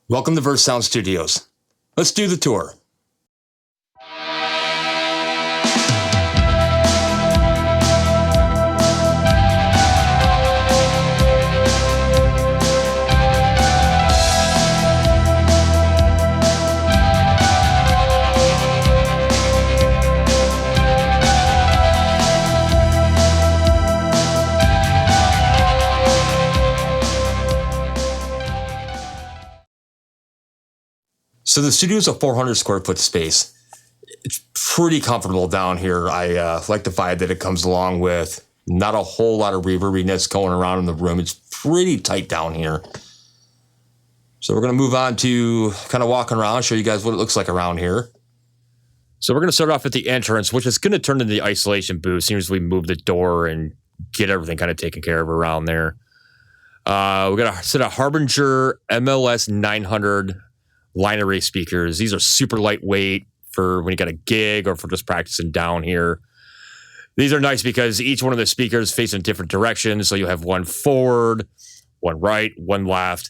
Welcome to Verse Sound Studios. Let's do the tour. So the studio is a 400 square foot space. It's pretty comfortable down here. I like the vibe that it comes along with. Not a whole lot of reverbiness going around in the room. It's pretty tight down here. So we're going to move on to kind of walking around, show you guys what it looks like around here. So we're going to start off at the entrance, which is going to turn into the isolation booth as soon as we move the door and get everything kind of taken care of around there. We're going to set a Harbinger MLS 900 line array speakers. These are super lightweight for when you got a gig or for just practicing down here. These are nice because each one of the speakers face in different directions. So you have one forward, one right, one left.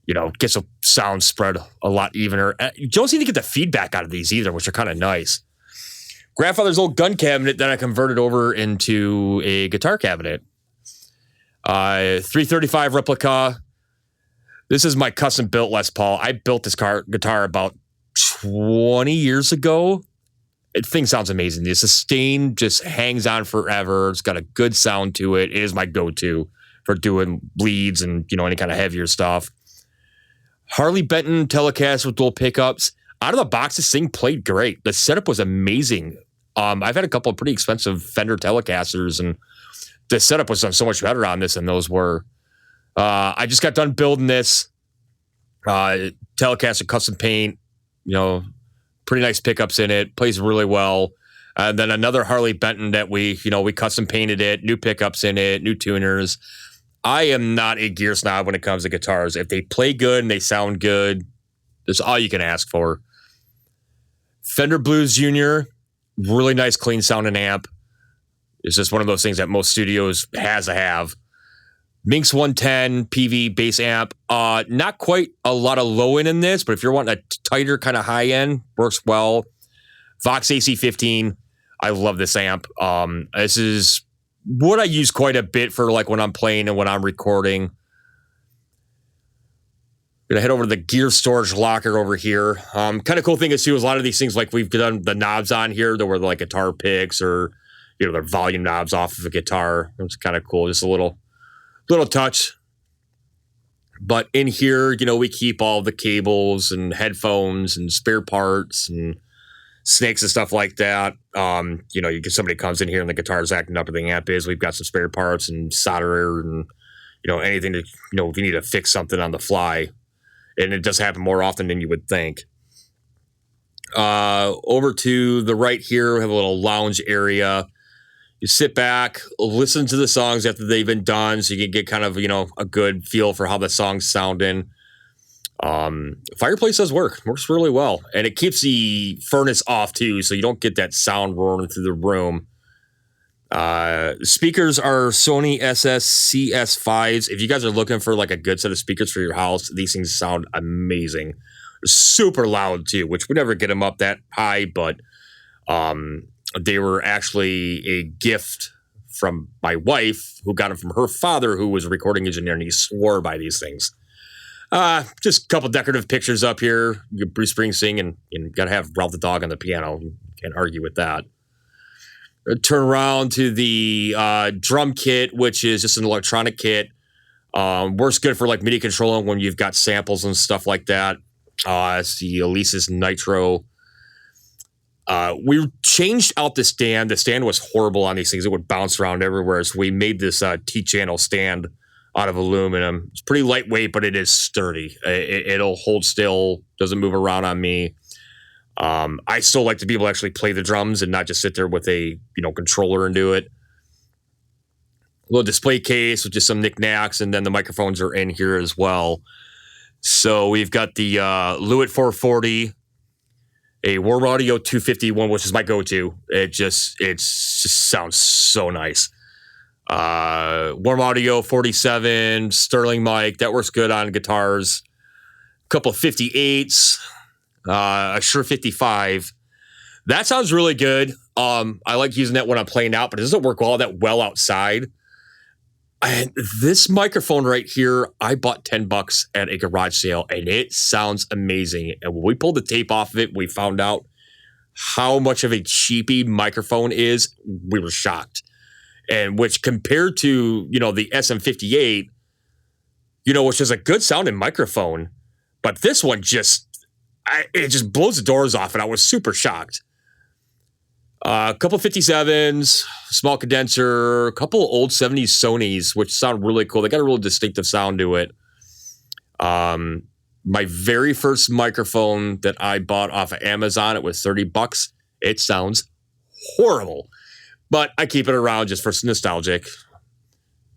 You know, gets a sound spread a lot evener. You don't seem to get the feedback out of these either, which are kind of nice. Grandfather's old gun cabinet that I converted over into a guitar cabinet. 335 replica. This is my custom built Les Paul. I built this guitar about 20 years ago. The thing sounds amazing. The sustain just hangs on forever. It's got a good sound to it. It is my go-to for doing bleeds and, you know, any kind of heavier stuff. Harley Benton Telecaster with dual pickups. Out of the box, this thing played great. The setup was amazing. I've had a couple of pretty expensive Fender Telecasters, and the setup was done so much better on this than those were. I just got done building this Telecaster custom paint, you know, pretty nice pickups in it, plays really well. And then another Harley Benton that we custom painted it, new pickups in it, new tuners. I am not a gear snob when it comes to guitars. If they play good and they sound good, that's all you can ask for. Fender Blues Junior, really nice clean sounding amp. It's just one of those things that most studios has to have. Minx 110 PV bass amp. Not quite a lot of low end in this, but if you're wanting a tighter kind of high end, works well. Vox AC15. I love this amp. This is what I use quite a bit for like when I'm playing and when I'm recording. Gonna head over to the gear storage locker over here. Kind of cool thing is too is a lot of these things, like we've done the knobs on here, there were like guitar picks or, you know, their volume knobs off of a guitar. It's kind of cool. Just a little touch. But in here, you know, we keep all the cables and headphones and spare parts and snakes and stuff like that. You know, somebody comes in here and the guitar's acting up or the amp is, we've got some spare parts and solder and, you know, anything to, you know, if you need to fix something on the fly. And it does happen more often than you would think. Over to the right here, we have a little lounge area. You sit back, listen to the songs after they've been done so you can get kind of, you know, a good feel for how the song's sounding. Fireplace does works really well. And it keeps the furnace off too, so you don't get that sound roaring through the room. Speakers are Sony SS-CS5s. If you guys are looking for like a good set of speakers for your house, these things sound amazing. They're super loud too, which we never get them up that high, but they were actually a gift from my wife, who got them from her father, who was a recording engineer, and he swore by these things. Just a couple decorative pictures up here. You got Bruce Springsteen, and you got to have Ralph the Dog on the piano. You can't argue with that. Turn around to the drum kit, which is just an electronic kit. Works good for like MIDI controlling when you've got samples and stuff like that. It's the Alesis Nitro. We changed out the stand. The stand was horrible on these things. It would bounce around everywhere. So we made this T-channel stand out of aluminum. It's pretty lightweight, but it is sturdy. It'll hold still, doesn't move around on me. I still like to be able to actually play the drums and not just sit there with a, you know, controller and do it. A little display case with just some knickknacks, and then the microphones are in here as well. So we've got the Lewitt 440, a Warm Audio 251, which is my go-to. It just sounds so nice. Warm Audio 47, Sterling mic, that works good on guitars. couple of 58s, a Shure 55. That sounds really good. I like using that when I'm playing out, but it doesn't work all that well outside. And this microphone right here, I bought $10 at a garage sale, and it sounds amazing. And when we pulled the tape off of it, we found out how much of a cheapy microphone is. We were shocked. And which compared to, the SM58, which is a good sounding microphone, but this one it just blows the doors off, and I was super shocked. A couple 57s, small condenser, a couple old 70s Sonys, which sound really cool. They got a real distinctive sound to it. My very first microphone that I bought off of Amazon, it was $30. It sounds horrible, but I keep it around just for nostalgic.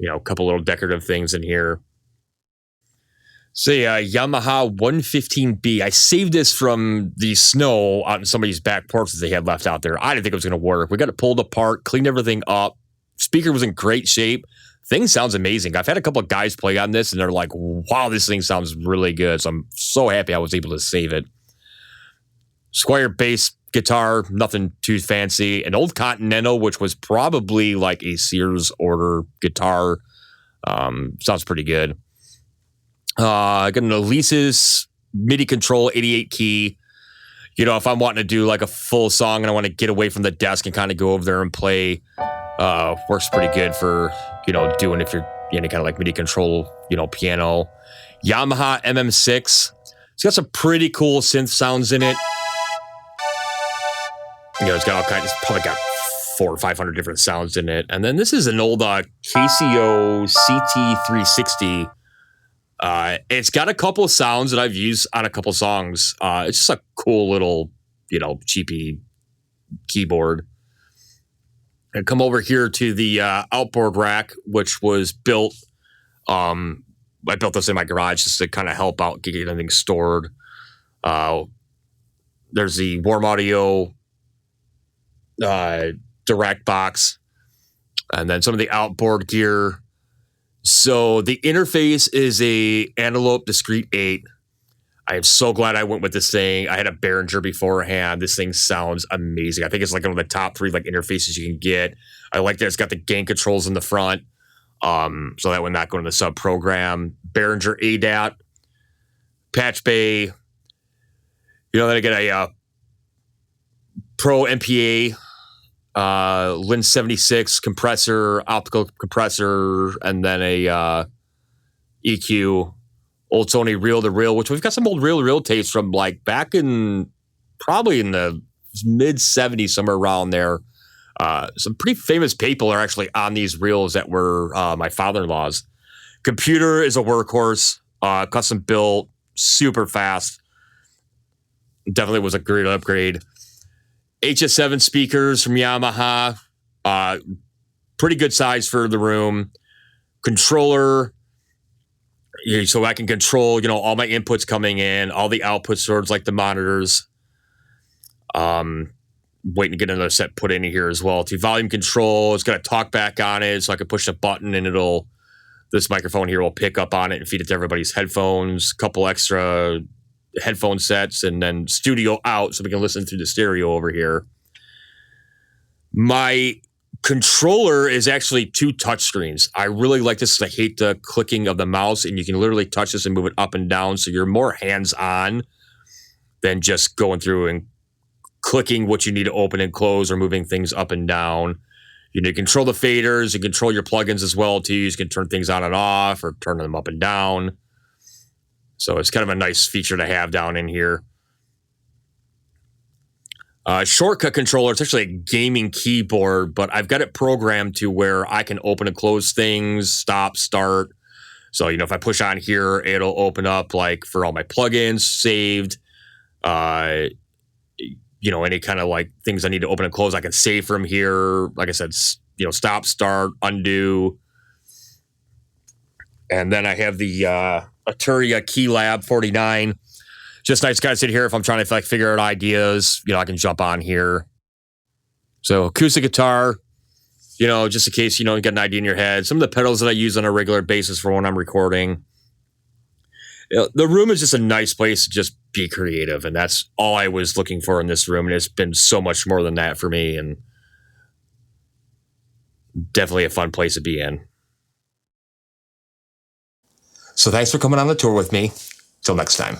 A couple little decorative things in here. Say Yamaha 115B. I saved this from the snow out in somebody's back porch that they had left out there. I didn't think it was going to work. We got it pulled apart, cleaned everything up. Speaker was in great shape. Thing sounds amazing. I've had a couple of guys play on this, and they're like, wow, this thing sounds really good. So I'm so happy I was able to save it. Squier bass guitar, nothing too fancy. An old Continental, which was probably like a Sears order guitar. Sounds pretty good. I got an Alesis MIDI control 88 key. If I'm wanting to do like a full song and I want to get away from the desk and kind of go over there and play, works pretty good for, doing if you're any kind of like MIDI control, piano. Yamaha MM6. It's got some pretty cool synth sounds in it. It's got all kinds, it's probably got 400 or 500 different sounds in it. And then this is an old Casio CT360. It's got a couple of sounds that I've used on a couple songs. It's just a cool little, cheapy keyboard. And come over here to the outboard rack, which was built. I built this in my garage just to kind of help out get everything stored. There's the Warm Audio direct box, and then some of the outboard gear. So the interface is a Antelope Discrete 8. I am so glad I went with this thing. I had a Behringer beforehand. This thing sounds amazing. I think it's like one of the top 3 like interfaces you can get. I like that it's got the gain controls in the front, so that would not go into the sub program. Behringer ADAT, patch bay. Then I get a Pro MPA. Lin 76 compressor, optical compressor, and then a EQ. Old Sony reel-to-reel, which we've got some old reel-to-reel tapes from like back in probably in the mid 70s, somewhere around there. Some pretty famous people are actually on these reels that were my father-in-law's. Computer is a workhorse, custom built, super fast. Definitely was a great upgrade. HS7 speakers from Yamaha, pretty good size for the room. Controller, so I can control, all my inputs coming in, all the outputs towards like the monitors. Waiting to get another set put in here as well. To volume control, it's got a talk back on it, so I can push a button and this microphone here will pick up on it and feed it to everybody's headphones. Couple extra headphone sets, and then studio out so we can listen through the stereo over here. My controller is actually 2 touch screens. I really like this. I hate the clicking of the mouse, and you can literally touch this and move it up and down, so you're more hands-on than just going through and clicking what you need to open and close or moving things up and down. You can control the faders, you control your plugins as well too. You can turn things on and off or turn them up and down. So it's kind of a nice feature to have down in here. Shortcut controller, it's actually a gaming keyboard, but I've got it programmed to where I can open and close things, stop, start. So, if I push on here, it'll open up like for all my plugins saved. Any kind of like things I need to open and close, I can save from here. Like I said, stop, start, undo. And then I have the Arturia Keylab 49. Just nice to kind of sit here if I'm trying to figure out ideas. I can jump on here. So acoustic guitar, just in case, you get an idea in your head. Some of the pedals that I use on a regular basis for when I'm recording. The room is just a nice place to just be creative, and that's all I was looking for in this room. And it's been so much more than that for me, and definitely a fun place to be in. So thanks for coming on the tour with me. Till next time.